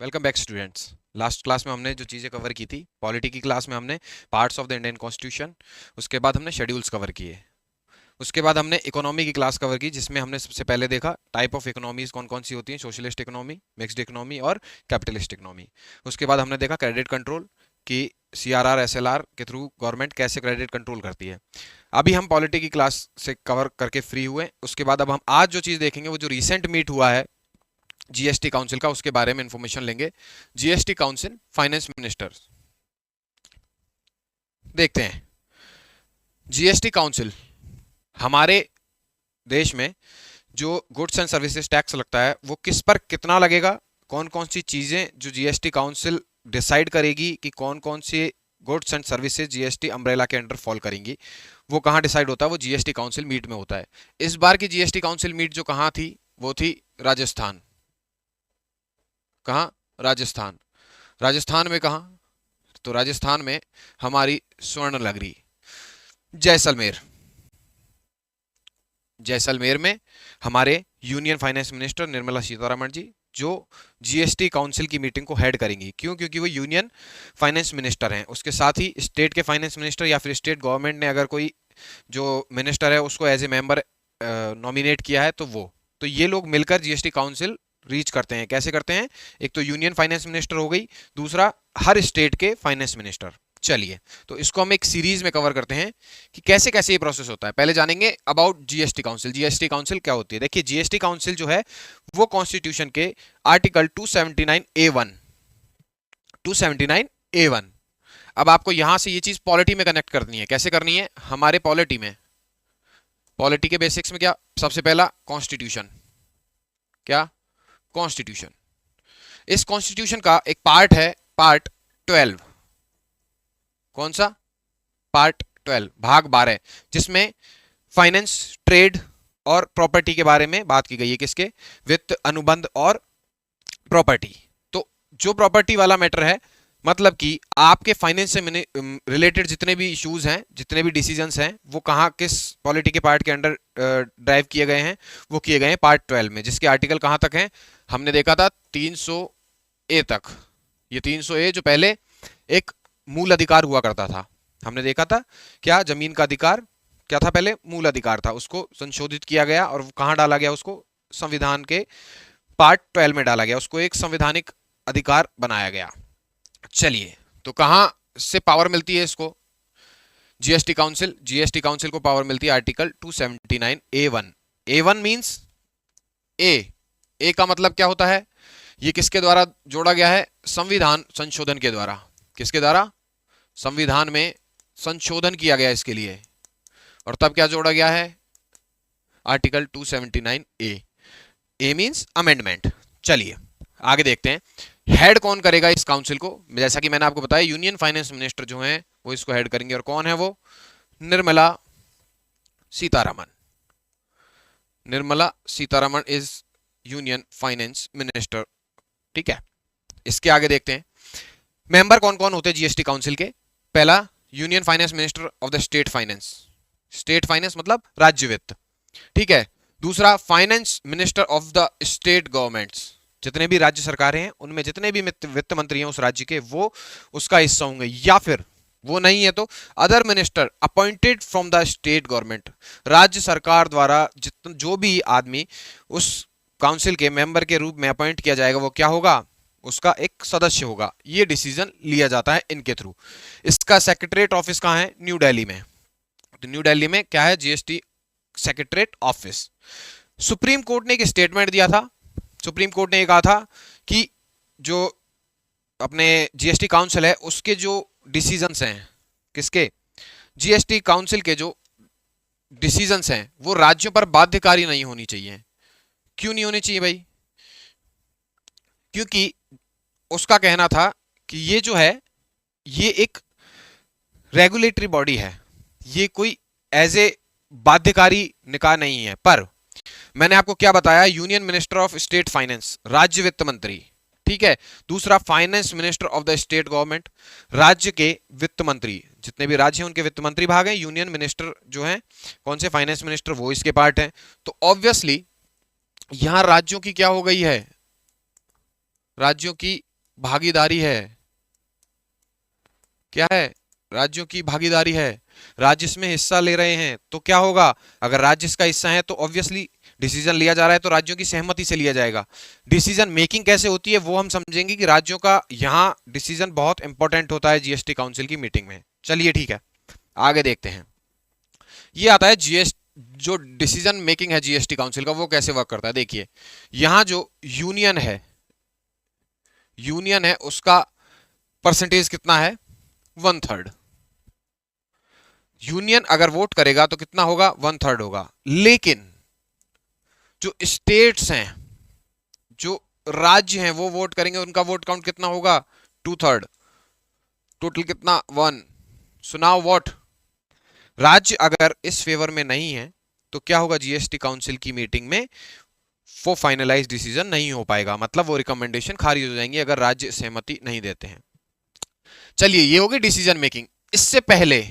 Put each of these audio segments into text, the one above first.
Welcome back students. Last class में हमने जो चीज़ें कवर की थी, पॉलिटी की क्लास में हमने parts of the Indian constitution, उसके बाद हमने शेड्यूल्स कवर किए, उसके बाद हमने इकोनॉमी की क्लास कवर की जिसमें हमने सबसे पहले देखा टाइप ऑफ इकोनॉमीज कौन कौन सी होती हैं, सोशलिस्ट इकोनॉमी, मिक्स्ड इकोनॉमी और कैपिटलिस्ट इकोनॉमी। उसके बाद हमने देखा क्रेडिट कंट्रोल कि CRR SLR के थ्रू गवर्नमेंट कैसे क्रेडिट कंट्रोल करती है। अभी हम पॉलिटी की क्लास से कवर करके फ्री हुए। उसके बाद अब हम आज जो चीज़ देखेंगे वो जो रिसेंट मीट हुआ है GST काउंसिल का, उसके बारे में इंफॉर्मेशन लेंगे। GST काउंसिल फाइनेंस मिनिस्टर, देखते हैं। GST काउंसिल हमारे देश में जो गुड्स एंड सर्विसेज टैक्स लगता है वो किस पर कितना लगेगा, कौन कौन सी चीज़ें जो GST काउंसिल डिसाइड करेगी कि कौन कौन सी goods and services GST umbrella के अंडर फॉल करेंगी, वो कहाँ डिसाइड होता है? वो GST काउंसिल मीट में होता है। इस बार की GST काउंसिल मीट जो कहाँ थी, वो थी राजस्थान। कहाँ? राजस्थान। राजस्थान में कहाँ? तो राजस्थान में हमारी स्वर्ण नगरी जैसलमेर। जैसलमेर में हमारे union finance minister Nirmala Sitharaman ji जो GST काउंसिल की मीटिंग को हेड करेंगी। क्यों? क्योंकि वो यूनियन फाइनेंस मिनिस्टर हैं। उसके साथ ही स्टेट के फाइनेंस मिनिस्टर या फिर स्टेट गवर्नमेंट ने अगर कोई जो मिनिस्टर है उसको एज ए मेंबर नॉमिनेट किया है तो ये लोग मिलकर GST काउंसिल रीच करते हैं। कैसे करते हैं? एक तो यूनियन फाइनेंस मिनिस्टर हो गई, दूसरा हर स्टेट के फाइनेंस मिनिस्टर। चलिए, तो इसको हम एक सीरीज में कवर करते हैं कि कैसे कैसे ये प्रोसेस होता है। पहले जानेंगे about GST council. GST council क्या होती है? देखिए, GST काउंसिल जो है वो कॉन्स्टिट्यूशन के आर्टिकल 279A1 279A1। अब आपको यहां से ये चीज पॉलिटी में कनेक्ट करनी है। कैसे करनी है? हमारे पॉलिटी के बेसिक्स में क्या? सबसे पहला कॉन्स्टिट्यूशन। क्या? कॉन्स्टिट्यूशन। इस कॉन्स्टिट्यूशन का एक पार्ट है, पार्ट 12। कौन सा? पार्ट 12, भाग 12, जिसमें फाइनेंस, ट्रेड और प्रॉपर्टी के बारे में बात की गई है। किसके? वित्त, अनुबंध और प्रॉपर्टी। तो जो प्रॉपर्टी वाला मैटर है, मतलब कि आपके फाइनेंस से रिलेटेड जितने भी इश्यूज हैं, जितने भी डिसीजंस हैं, वो कहाँ, किस पॉलिटी के पार्ट के अंडर ड्राइव किए गए हैं? वो किए गए हैं पार्ट 12 में, जिसके आर्टिकल कहाँ तक हैं? हमने देखा था 300A तक। ये 300A जो पहले एक मूल अधिकार हुआ करता था, हमने देखा था। क्या? जमीन का अधिकार क्या था? पहले मूल अधिकार था। उसको संशोधित किया गया और कहाँ डाला गया? उसको संविधान के पार्ट 12 में डाला गया। उसको एक संवैधानिक अधिकार बनाया गया। चलिए, तो कहां से पावर मिलती है इसको? GST काउंसिल को पावर मिलती है आर्टिकल 279A1। A1 मींस ए का मतलब क्या होता है? ये किसके द्वारा जोड़ा गया है? संविधान संशोधन के द्वारा। किसके द्वारा? संविधान में संशोधन किया गया इसके लिए, और तब क्या जोड़ा गया है? Article 279A। ए मींस अमेंडमेंट। चलिए आगे देखते हैं, हेड कौन करेगा इस काउंसिल को? जैसा कि मैंने आपको बताया, यूनियन फाइनेंस मिनिस्टर जो हैं वो इसको हेड करेंगे। और कौन है वो? Nirmala Sitharaman. Nirmala Sitharaman is union finance minister. ठीक है, इसके आगे देखते हैं मेंबर कौन कौन होते हैं GST काउंसिल के। पहला, union finance minister of the state finance. State finance मतलब राज्य वित्त। ठीक है। दूसरा, finance minister of the state governments. जितने भी राज्य सरकारें हैं उनमें जितने भी वित्त मंत्री हैं उस राज्य के, वो उसका हिस्सा होंगे। या फिर वो नहीं है तो other minister appointed from the state government. राज्य सरकार द्वारा जो भी आदमी उस काउंसिल के मेंबर के रूप में अपॉइंट किया जाएगा, वो क्या होगा? उसका एक सदस्य होगा। ये डिसीजन लिया जाता है इनके थ्रू। इसका सेक्रेटरीट ऑफिस कहाँ है? न्यू दिल्ली में। तो न्यू दिल्ली में क्या है? GST secretariat office. Supreme court ने एक स्टेटमेंट दिया था। सुप्रीम कोर्ट ने ये कहा था कि जो अपने GST काउंसिल है उसके जो डिसीजंस हैं, किसके? GST काउंसिल के जो डिसीजंस हैं वो राज्यों पर बाध्यकारी नहीं होनी चाहिए। क्यों नहीं होनी चाहिए भाई? क्योंकि उसका कहना था कि ये जो है ये एक रेगुलेटरी बॉडी है, ये कोई एज ए बाध्यकारी निकाय नहीं है। पर मैंने आपको क्या बताया? Union minister of state finance, राज्य वित्त मंत्री। ठीक है। दूसरा, finance minister of the state government, राज्य के वित्त मंत्री। जितने भी राज्य हैं उनके वित्त मंत्री भाग हैं। यूनियन मिनिस्टर जो हैं कौन से? फाइनेंस मिनिस्टर, वो इसके पार्ट हैं। तो ऑब्वियसली यहां राज्यों की क्या हो गई है? राज्यों की भागीदारी है, क्या है, राज्यों की भागीदारी है, राज्य इसमें हिस्सा ले रहे हैं, तो क्या होगा, अगर राज्य इसका हिस्सा है तो ऑब्वियसली डिसीजन लिया जा रहा है तो राज्यों की सहमति से लिया जाएगा। डिसीजन मेकिंग कैसे होती है वो हम समझेंगे कि राज्यों का यहां डिसीजन बहुत इंपॉर्टेंट होता है जीएसटी काउंसिल की मीटिंग में। चलिए ठीक है, आगे देखते हैं। ये आता है जीएसटी, जो डिसीजन मेकिंग है जीएसटी काउंसिल का वो कैसे वर्क करता है। देखिए यहां जो यूनियन है उसका परसेंटेज कितना है, 1/3। यूनियन अगर वोट करेगा तो कितना होगा, 1/3 होगा। लेकिन जो स्टेट्स हैं, जो राज्य हैं वो वोट करेंगे, उनका वोट काउंट कितना होगा, 2/3। टोटल कितना, 1। सुनाओ वोट, राज्य अगर इस फेवर में नहीं है तो क्या होगा, जीएसटी काउंसिल की मीटिंग में वो फाइनलाइज डिसीजन नहीं हो पाएगा, मतलब वो रिकमेंडेशन खारिज हो जाएंगी अगर राज्य सहमति नहीं देते हैं। चलिए ये होगी डिसीजन मेकिंग। इससे पहले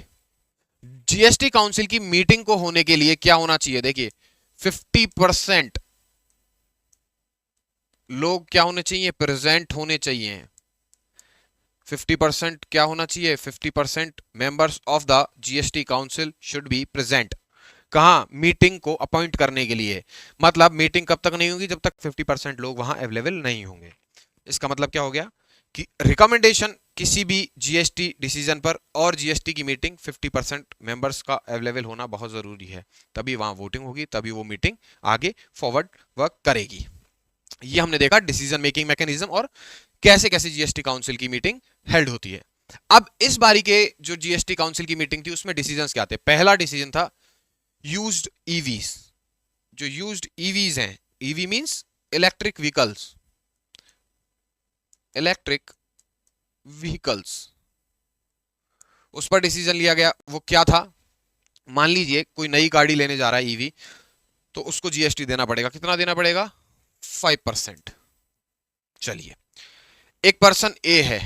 जीएसटी काउंसिल की मीटिंग को होने के लिए क्या होना चाहिए, देखिए 50% लोग क्या होने चाहिए, प्रेजेंट होने चाहिए। 50% क्या होना चाहिए, 50% members of the GST council should be present. कहां, मीटिंग को अपॉइंट करने के लिए। मतलब मीटिंग कब तक नहीं होगी, जब तक 50% लोग वहां अवेलेबल नहीं होंगे। इसका मतलब क्या हो गया कि रिकमेंडेशन किसी भी जीएसटी डिसीजन पर और जीएसटी की मीटिंग 50% मेंबर्स का अवेलेबल होना बहुत जरूरी है, तभी वहां वोटिंग होगी, तभी वो मीटिंग आगे फॉरवर्ड वर्क करेगी। ये हमने देखा डिसीजन मेकिंग मैकेनिज्म और कैसे कैसे जीएसटी काउंसिल की मीटिंग हेल्ड होती है। अब इस बारी के जो जीएसटी काउंसिल की मीटिंग थी उसमें डिसीजंस क्या थे। पहला डिसीजन था यूज्ड ईवीज। जो यूज्ड ईवीज हैं, EV means electric vehicles, electric vehicles, उस पर डिसीजन लिया गया। वो क्या था, मान लीजिए कोई नई गाड़ी लेने जा रहा है ईवी, तो उसको जीएसटी देना पड़ेगा। कितना देना पड़ेगा, 5%। चलिए एक पर्सन ए है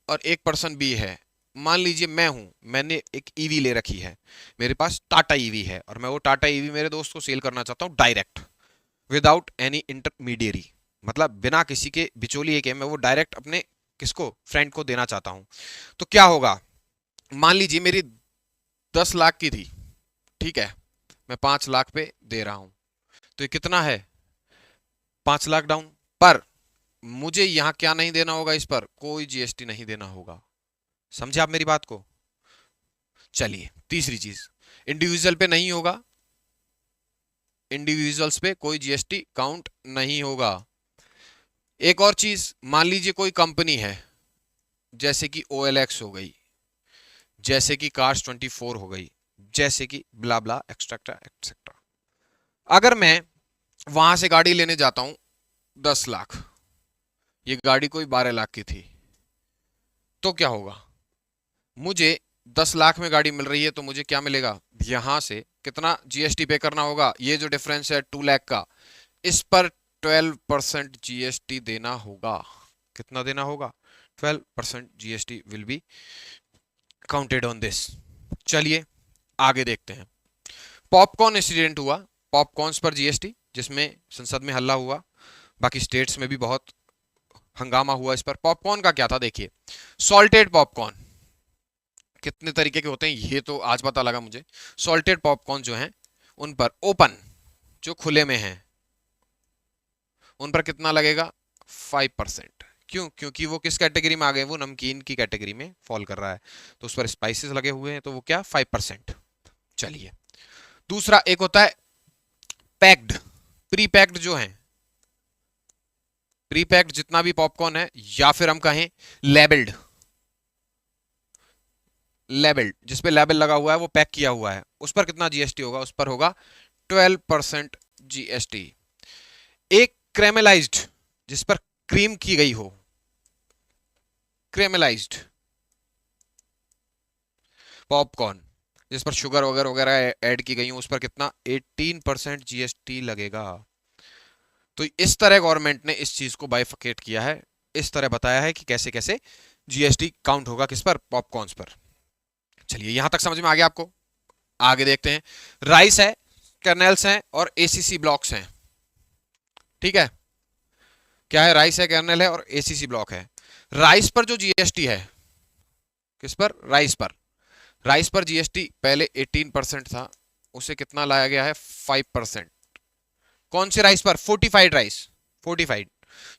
और एक पर्सन बी है। मान लीजिए मैं हूं, मैंने एक ईवी ले रखी है, मेरे पास टाटा ईवी है और मैं वो टाटा ईवी मेरे दोस्त को सेल करना चाहता हूं डायरेक्ट, विदाउट एनी इंटरमीडियरी, मतलब बिना किसी के बिचौलिए के मैं वो डायरेक्ट अपने किसको, फ्रेंड को देना चाहता हूं। तो क्या होगा, मान लीजिए मेरी 10 लाख की थी, ठीक है, मैं 5 लाख पे दे रहा हूं, तो ये कितना है, 5 लाख डाउन। पर मुझे यहां क्या नहीं देना होगा, इस पर कोई जीएसटी नहीं देना होगा। समझे आप मेरी बात को। चलिए तीसरी चीज, इंडिविजुअल पे नहीं होगा, इंडिविजुअल्स पे कोई जीएसटी काउंट नहीं होगा। एक और चीज, मान लीजिए कोई कंपनी है, जैसे कि OLX हो गई, जैसे कि कार्स 24 हो गई, जैसे कि ब्ला ब्ला एक्सेट्रा एक्सेट्रा। अगर मैं वहां से गाड़ी लेने जाता हूं 10 लाख, ये गाड़ी कोई 12 लाख की थी, तो क्या होगा, मुझे 10 लाख में गाड़ी मिल रही है तो मुझे क्या मिलेगा, यहां से कितना जीएसटी पे करना होगा, ये जो डिफरेंस है 2 लाख का, इस पर 12% जीएसटी देना होगा। कितना देना होगा, 12% GST will be counted on this. चलिए आगे देखते हैं। पॉपकॉर्न इंसिडेंट हुआ, पॉपकॉर्न्स पर जीएसटी, जिसमें संसद में हल्ला हुआ, बाकी स्टेट्स में भी बहुत हंगामा हुआ इस पर। पॉपकॉर्न का क्या था, देखिए सॉल्टेड पॉपकॉर्न कितने तरीके के होते हैं ये तो आज पता लगा मुझे। सॉल्टेड पॉपकॉर्न जो हैं उन पर ओपन, जो खुले में हैं, उन पर कितना लगेगा, 5%। क्यों, क्योंकि वो किस कैटेगरी में आ गए, वो नमकीन की कैटेगरी में फॉल कर रहा है, तो उस पर स्पाइसेस लगे हुए हैं, तो वो क्या, 5%। चलिए दूसरा एक होता है पैक्ड, प्री पैक्ड जो है, प्री पैक्ड जितना भी पॉपकॉर्न है, या फिर हम कहें लेबल्ड, लेबल्ड जिसपे लेबल लगा हुआ है, वो पैक किया हुआ है, उस पर कितना जीएसटी होगा, उस पर होगा 12% जीएसटी। एक क्रेमलाइज्ड, जिस पर क्रीम की गई हो, क्रेमलाइज्ड पॉपकॉर्न जिस पर शुगर वगैरह वगैरह ऐड की गई हो, उस पर कितना, 18% जीएसटी लगेगा। तो इस तरह गवर्नमेंट ने इस चीज को बाइफिकेट किया है, इस तरह बताया है कि कैसे कैसे जीएसटी काउंट होगा किस पर, पॉपकॉर्न्स पर। चलिए यहां तक समझ में आ गया आपको, आगे देखते हैं। राइस है, कर्नेल्स हैं और एसीसी ब्लॉक्स हैं, ठीक है, क्या है, राइस है, कर्नेल है और एसीसी ब्लॉक है। राइस पर जो जीएसटी है, किस पर? राइस पर। राइस पर जीएसटी पहले 18% था, उसे कितना लाया गया है? 5%। कौन से राइस पर? Fortified rice. फोर्टिफाइड,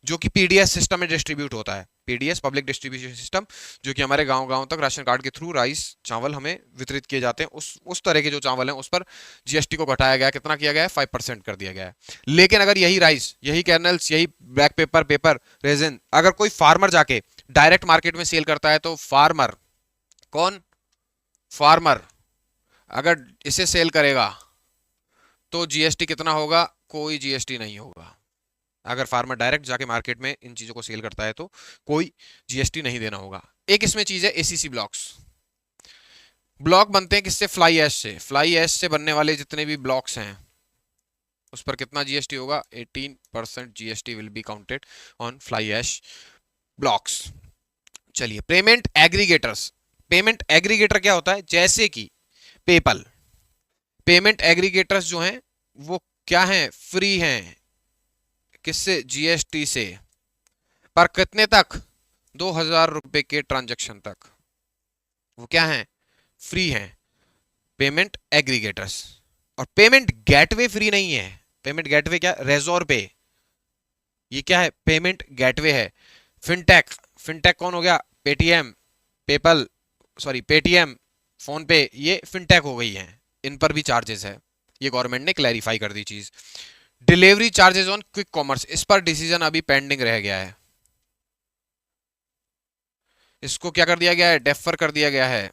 जो कि पीडीएस सिस्टम में डिस्ट्रीब्यूट होता है। पीडीएस पब्लिक डिस्ट्रीब्यूशन सिस्टम, जो कि हमारे गांव गांव तक राशन कार्ड के थ्रू राइस चावल हमें वितरित किए जाते हैं, उस तरह के जो चावल हैं उस पर जीएसटी को घटाया गया। कितना किया गया है? 5% कर दिया गया है। लेकिन अगर यही राइस, यही कर्नल्स, यही ब्लैक पेपर, पेपर रेजिन, अगर कोई फार्मर जाके डायरेक्ट मार्केट में सेल करता है तो फार्मर, कौन? फार्मर अगर इसे सेल करेगा तो जीएसटी कितना होगा? कोई जीएसटी नहीं होगा। अगर फार्मर डायरेक्ट जाके मार्केट में इन चीजों को सेल करता है तो कोई जीएसटी नहीं देना होगा। एक इसमें चीज है एसीसी ब्लॉक्स। ब्लॉक बनते हैं किससे? फ्लाई ऐश से। फ्लाई ऐश से बनने वाले जितने भी ब्लॉक्स हैं उस पर कितना जीएसटी होगा? 18% GST will be counted on fly ash blocks. चलिए, पेमेंट एग्रीगेटर्स। पेमेंट एग्रीगेटर क्या होता है? जैसे कि पेपल। पेमेंट एग्रीगेटर्स जो हैं वो क्या हैं? फ्री हैं। किससे? जीएसटी से। पर कितने तक? 2000 रुपए के ट्रांजैक्शन तक वो क्या हैं? फ्री हैं, पेमेंट एग्रीगेटर्स। और पेमेंट गेटवे फ्री नहीं है। पेमेंट गेटवे क्या? रेजोर पे, ये क्या है? पेमेंट गेटवे है। फिनटेक। फिनटेक कौन हो गया? Paytm, PayPal, sorry Paytm, phone पे, ये फिनटेक हो गई है। इन पर भी चार्जेस है। ये गवर्नमेंट ने क्लैरिफाई कर दी चीज। Delivery charges on quick commerce, इस पर डिसीजन अभी पेंडिंग रह गया है। इसको क्या कर दिया गया है? डेफर कर दिया गया है।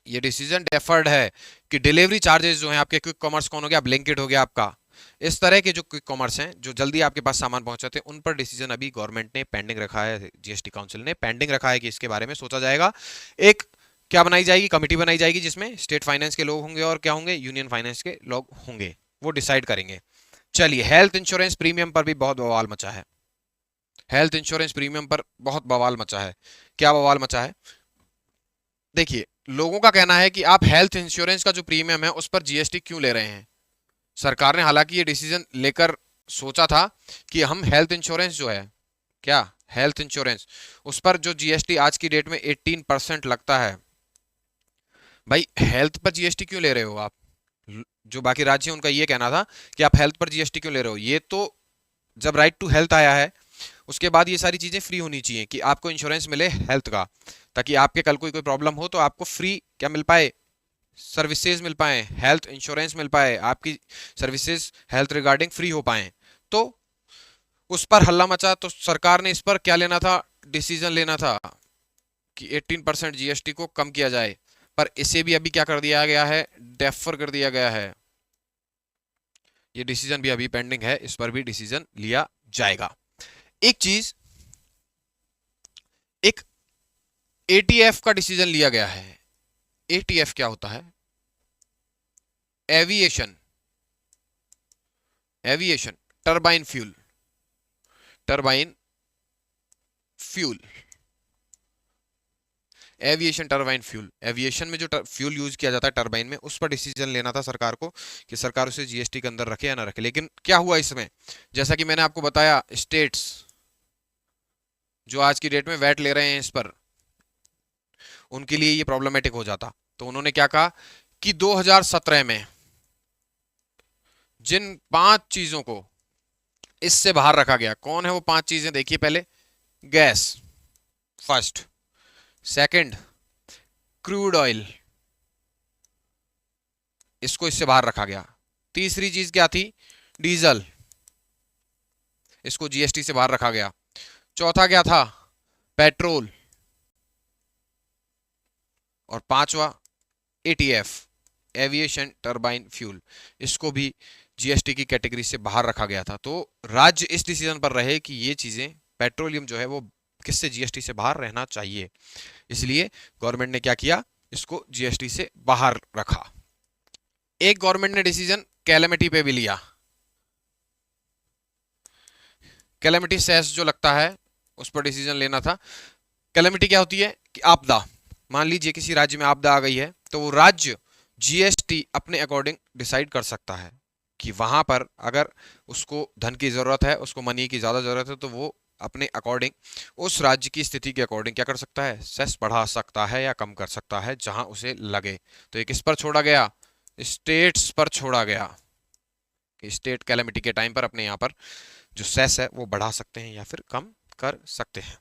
ये डिसीजन डेफर्ड है कि डिलीवरी चार्जेस जो है आपके क्विक कॉमर्स, कौन हो गया? ब्लिंकिट हो गया आपका। इस तरह के जो क्विक कॉमर्स हैं जो जल्दी आपके पास सामान पहुंचाते हैं, उन पर डिसीजन अभी गवर्नमेंट ने पेंडिंग रखा है, जीएसटी काउंसिल ने पेंडिंग रखा है कि इसके बारे में सोचा जाएगा। एक क्या बनाई जाएगी? कमिटी बनाई जाएगी जिसमें स्टेट फाइनेंस के लोग होंगे और क्या होंगे? यूनियन फाइनेंस के लोग होंगे, वो डिसाइड करेंगे। चलिए, हेल्थ इंश्योरेंस प्रीमियम पर भी बहुत बवाल मचा है। हेल्थ इंश्योरेंस प्रीमियम पर बहुत बवाल मचा है। क्या बवाल मचा है? देखिए, लोगों का कहना है कि आप हेल्थ इंश्योरेंस का जो प्रीमियम है उस पर जीएसटी क्यों ले रहे हैं? सरकार ने हालांकि ये डिसीजन लेकर सोचा था कि हम हेल्थ इंश्योरेंस जो है, क्या हेल्थ इंश्योरेंस, उस पर जो जीएसटी आज की डेट में 18% लगता है, भाई हेल्थ पर जीएसटी क्यों ले रहे हो आप? जो बाकी राज्य हैं उनका ये कहना था कि आप हेल्थ पर जीएसटी क्यों ले रहे हो? ये तो जब राइट टू हेल्थ आया है उसके बाद ये सारी चीजें फ्री होनी चाहिए कि आपको इंश्योरेंस मिले हेल्थ का, ताकि आपके कल कोई प्रॉब्लम हो तो आपको फ्री क्या मिल पाए? सर्विसेज मिल पाए, हेल्थ इंश्योरेंस मिल पाए, आपकी सर्विसेज हेल्थ रिगार्डिंग फ्री हो पाए। तो उस पर हल्ला मचा, तो सरकार ने इस पर क्या लेना था? डिसीजन लेना था कि 18% जीएसटी को कम किया जाए। पर इसे भी अभी क्या कर दिया गया है? डेफर कर दिया गया है। ये डिसीजन भी अभी पेंडिंग है, इस पर भी डिसीजन लिया जाएगा। एक चीज, एक एटीएफ का डिसीजन लिया गया है। एटीएफ क्या होता है? Aviation, aviation turbine fuel, turbine fuel, aviation turbine fuel. Aviation में जो फ्यूल यूज किया जाता है टरबाइन में, उस पर डिसीजन लेना था सरकार को कि सरकार उसे जीएसटी के अंदर रखे या ना रखे। लेकिन क्या हुआ इसमें? जैसा कि मैंने आपको बताया, स्टेट्स जो आज की डेट में वैट ले रहे हैं इस पर, उनके लिए ये प्रॉब्लमेटिक हो जाता। तो उन्होंने क्या कहा कि 2017 में जिन 5 चीजों को इससे बाहर रखा गया, कौन है वो 5 चीजें? देखिए, पहले gas first, second crude oil, इसको इससे बाहर रखा गया। तीसरी चीज क्या थी? डीजल, इसको जीएसटी से बाहर रखा गया। चौथा क्या था? पेट्रोल। और पांचवा एटीएफ, एविएशन टरबाइन फ्यूल, इसको भी जीएसटी की कैटेगरी से बाहर रखा गया था। तो राज्य इस डिसीजन पर रहे कि ये चीजें, पेट्रोलियम जो है वो किससे? जीएसटी से बाहर रहना चाहिए। इसलिए गवर्नमेंट ने क्या किया? इसको जीएसटी से बाहर रखा। एक गवर्नमेंट ने डिसीजन कैलेमिटी पे भी लिया। कैलेमिटी सेस जो लगता है उस पर डिसीजन लेना था। कैलेमिटी क्या होती है? कि आपदा। मान लीजिए किसी राज्य में आपदा आ गई है तो वो राज्य जीएसटी अपने अकॉर्डिंग डिसाइड कर सकता है कि वहां पर अगर उसको धन की जरूरत है, उसको मनी की ज्यादा जरूरत है, तो वो अपने अकॉर्डिंग, उस राज्य की स्थिति के अकॉर्डिंग क्या कर सकता है, सेस बढ़ा सकता है या कम कर सकता है जहां उसे लगे। तो ये किस पर छोड़ा गया, स्टेट्स पर छोड़ा गया कि स्टेट कैलेमिटी के टाइम पर अपने यहाँ पर जो सेस है वो बढ़ा सकते हैं या फिर कम कर सकते हैं।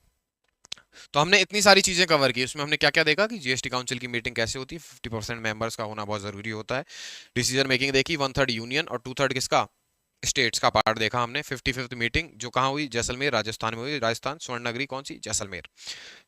तो हमने इतनी सारी चीजें कवर की, उसमें हमने क्या क्या देखा कि जीएसटी काउंसिल की मीटिंग कैसे होती है, 50% मेंबर्स का होना बहुत जरूरी होता है, डिसीजन मेकिंग देखी, 1/3 यूनियन और 2/3 किसका, स्टेट्स का पार्ट देखा हमने। 55th मीटिंग जो कहाँ हुई, जैसलमेर राजस्थान में हुई, राजस्थान स्वर्ण नगरी कौन सी, जैसलमेर।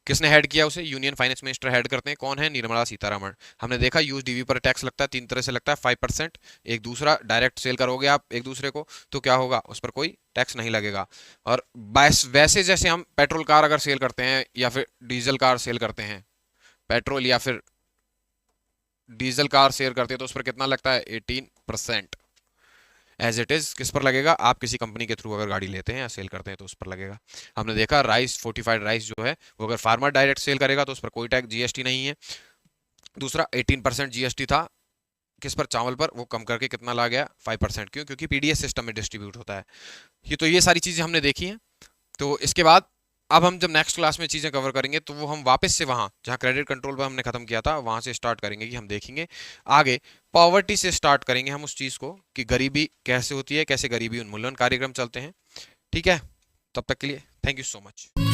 किसने हेड किया उसे, यूनियन फाइनेंस मिनिस्टर हेड करते हैं, कौन है, निर्मला सीतारमण। हमने देखा यूज डीवी पर टैक्स लगता है, 3 तरह से लगता है, 5%, एक दूसरा डायरेक्ट सेल करोगे आप एक दूसरे को तो क्या होगा, उस पर कोई टैक्स नहीं लगेगा। और वैसे जैसे हम पेट्रोल कार अगर सेल करते हैं या फिर डीजल कार सेल करते हैं, पेट्रोल या फिर डीजल कार सेल करते हैं तो उस पर कितना लगता है, 18%। एज इट इज किस पर लगेगा, आप किसी कंपनी के थ्रू अगर गाड़ी लेते हैं या सेल करते हैं तो उस पर लगेगा। हमने देखा राइस, फोर्टिफाइड राइस जो है वो अगर फार्मर डायरेक्ट सेल करेगा तो उस पर कोई टैक्स जीएसटी नहीं है। दूसरा 18% जीएसटी था किस पर, चावल पर, वो कम करके कितना ला गया, 5%। क्यों, क्योंकि पीडीएस सिस्टम में डिस्ट्रीब्यूट होता है। ये सारी चीजें हमने देखी हैं। तो इसके बाद अब हम जब नेक्स्ट क्लास में चीजें कवर करेंगे तो वो हम वापस से वहां जहां क्रेडिट कंट्रोल पर हमने खत्म किया था वहां से स्टार्ट करेंगे कि हम देखेंगे आगे पॉवर्टी से स्टार्ट करेंगे हम उस चीज को कि गरीबी कैसे होती है, कैसे गरीबी उन्मूलन कार्यक्रम चलते हैं। ठीक है, तब तक के लिए थैंक यू सो मच।